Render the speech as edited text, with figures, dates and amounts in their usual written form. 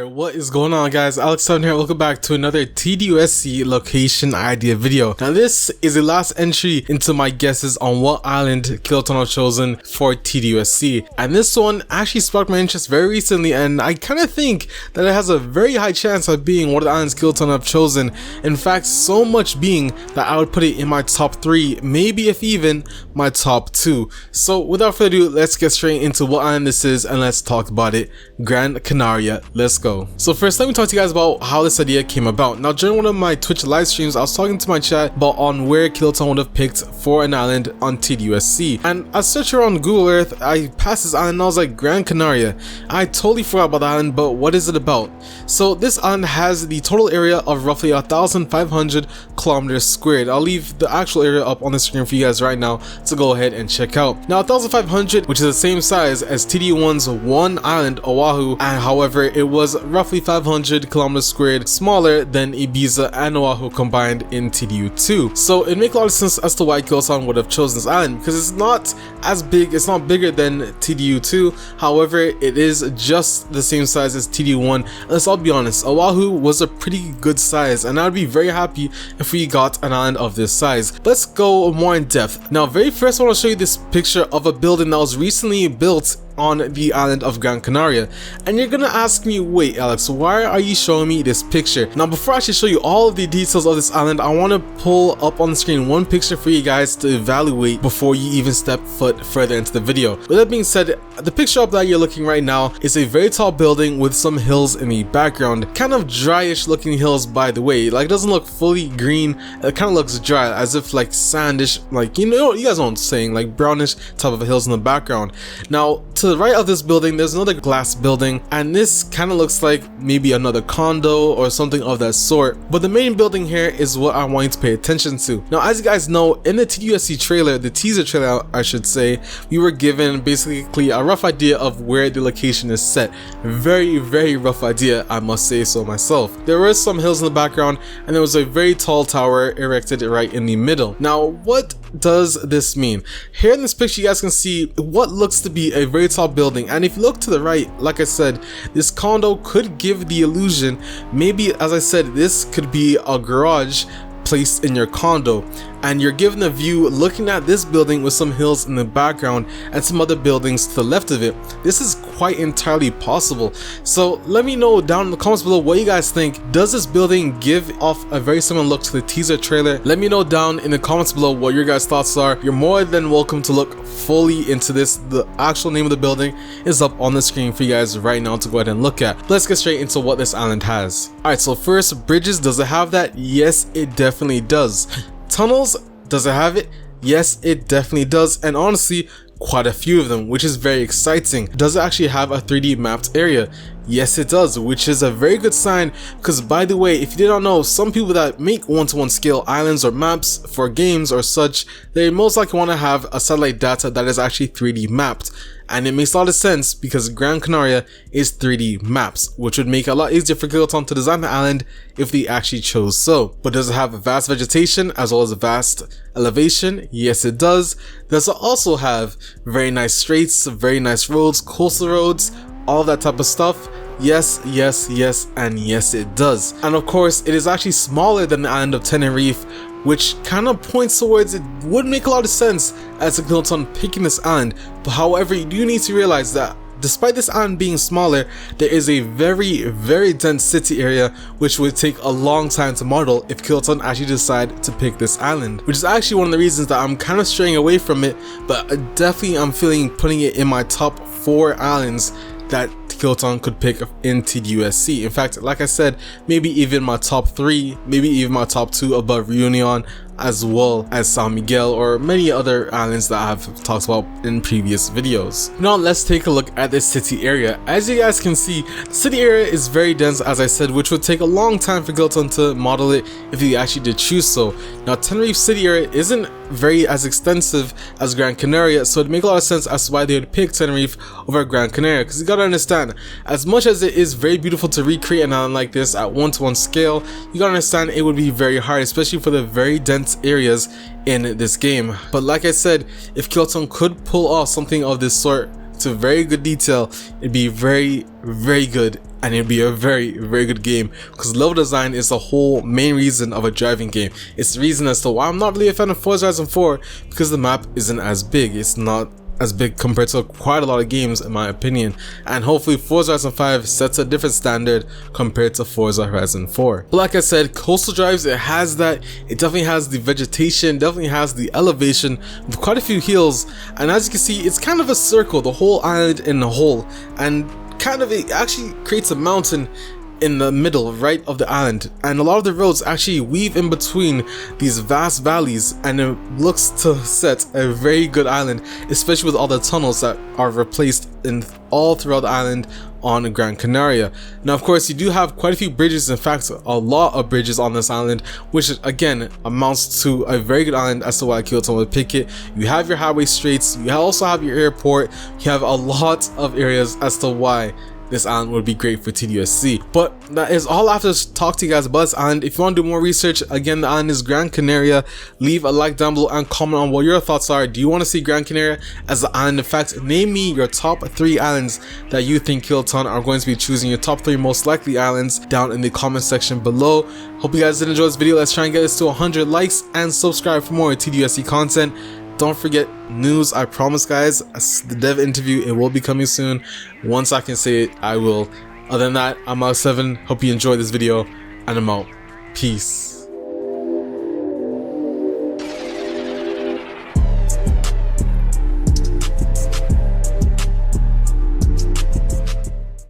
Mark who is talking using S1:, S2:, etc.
S1: Alright, what is going on, guys? Alex7 here. Welcome back to another TDU SC location idea video. Now this is the last entry into my guesses on what island Kylotonn have chosen for TDU SC, and this one actually sparked my interest very recently, and I kind of think that it has a very high chance of being one of the islands Kylotonn have chosen. In fact, so much being that I would put it in my top 3, maybe if even my top 2. So without further ado, let's get straight into what island this is and let's talk about it. Gran Canaria. Let's go. So first, let me talk to you guys about how this idea came about. Now, during one of my Twitch live streams, I was talking to my chat about on where Kylotonn would have picked for an island on TDU SC, and I searched around Google Earth. I passed this island and I was like, Gran Canaria. I totally forgot about the island, but what is it about? So this island has the total area of roughly 1,500 kilometers squared. I'll leave the actual area up on the screen for you guys right now to go ahead and check out. Now 1,500, which is the same size as TDU1's one island, Oahu, and however it was roughly 500 kilometers squared smaller than Ibiza and Oahu combined in TDU2. So it makes a lot of sense as to why Kylotonn would have chosen this island, because it's not as big, it's not bigger than TDU2, however it is just the same size as TDU1. And let's all be honest, Oahu was a pretty good size, and I'd be very happy if we got an island of this size. Let's go more in depth. Now very first I want to show you this picture of a building that was recently built on the island of Gran Canaria, and you're gonna ask me, wait Alex, why are you showing me this picture? Now before I actually show you all of the details of this island, I want to pull up on the screen one picture for you guys to evaluate before you even step foot further into the video. With that being said, the picture up that you're looking right now is a very tall building with some hills in the background, kind of dryish looking hills, by the way. Like, it doesn't look fully green, it kind of looks dry, as if like sandish, like, you know, you guys know what I'm saying, like brownish type of hills in the background. Now to the right of this building there's another glass building, and this kind of looks like maybe another condo or something of that sort, but the main building here is what I want you to pay attention to. Now as you guys know, in the TDU SC trailer, the teaser trailer I should say, we were given basically a rough idea of where the location is set. Very rough idea, I must say so myself. There were some hills in the background and there was a very tall tower erected right in the middle. Now what does this mean? Here in this picture you guys can see what looks to be a very tall building, and if you look to the right, like I said, this condo could give the illusion, maybe as I said, this could be a garage placed in your condo, and you're given a view looking at this building with some hills in the background and some other buildings to the left of it. This is quite entirely possible. So let me know down in the comments below what you guys think. Does this building give off a very similar look to the teaser trailer? Let me know down in the comments below what your guys' thoughts are. You're more than welcome to look fully into this. The actual name of the building is up on the screen for you guys right now to go ahead and look at. Let's get straight into what this island has. Alright, so first, bridges. Does it have that? Yes, it definitely does. Tunnels, does it have it? Yes, it definitely does, and honestly quite a few of them, which is very exciting. Does it actually have a 3D mapped area? Yes it does, which is a very good sign, because by the way, if you did not know, some people that make one-to-one scale islands or maps for games or such, they most likely want to have a satellite data that is actually 3D mapped, and it makes a lot of sense because Gran Canaria is 3D maps, which would make it a lot easier for Kylotonn to design the island if they actually chose so. But does it have vast vegetation as well as a vast elevation? Yes it does. Does it also have very nice straits, very nice roads, coastal roads, all that type of stuff? Yes, and yes it does. And of course it is actually smaller than the island of Tenerife, which kind of points towards it would make a lot of sense as a Kylotonn picking this island. But however, you do need to realize that despite this island being smaller, there is a very dense city area which would take a long time to model if Kylotonn actually decide to pick this island, which is actually one of the reasons that I'm kind of straying away from it. But definitely I'm feeling putting it in my top 4 islands that Kylotonn could pick in TDU SC. In fact, like I said, maybe even my top 3, maybe even my top 2 above Reunion, as well as San Miguel or many other islands that I have talked about in previous videos. Now let's take a look at this city area. As you guys can see, the city area is very dense, as I said, which would take a long time for Kylotonn to model it if you actually did choose so. Now Tenerife city area isn't very as extensive as Gran Canaria, so it'd make a lot of sense as to why they would pick Tenerife over Gran Canaria, because you gotta understand, as much as it is very beautiful to recreate an island like this at one-to-one scale, you gotta understand it would be very hard, especially for the very dense areas in this game. But like I said, if Kylotonn could pull off something of this sort to very good detail, it'd be very good, and it'd be a very good game, because level design is the whole main reason of a driving game. It's the reason as to why I'm not really a fan of Forza Horizon 4, because the map isn't as big. It's not as big compared to quite a lot of games in my opinion, and hopefully Forza Horizon 5 sets a different standard compared to Forza Horizon 4. But like I said, Coastal Drives, it has that. It definitely has the vegetation, definitely has the elevation with quite a few hills, and as you can see, it's kind of a circle, the whole island in a whole, and kind of it actually creates a mountain in the middle right of the island, and a lot of the roads actually weave in between these vast valleys, and it looks to set a very good island, especially with all the tunnels that are replaced in all throughout the island on Gran Canaria. Now of course you do have quite a few bridges, in fact a lot of bridges on this island, which again amounts to a very good island as to why Kylotonn would pick it. You have your highway straights, you also have your airport, you have a lot of areas as to why this island would be great for TDU SC. But that is all I have to talk to you guys about this island. If you want to do more research, again, the island is Gran Canaria. Leave a like down below and comment on what your thoughts are. Do you want to see Gran Canaria as the island? In fact, name me your top 3 islands that you think Kylotonn are going to be choosing, your top 3 most likely islands, down in the comment section below. Hope you guys did enjoy this video. Let's try and get this to 100 likes, and subscribe for more TDU SC content. Don't forget news, I promise guys, the dev interview, it will be coming soon. Once I can say it, I will. Other than that, I'm out7. Hope you enjoyed this video, and I'm out. Peace.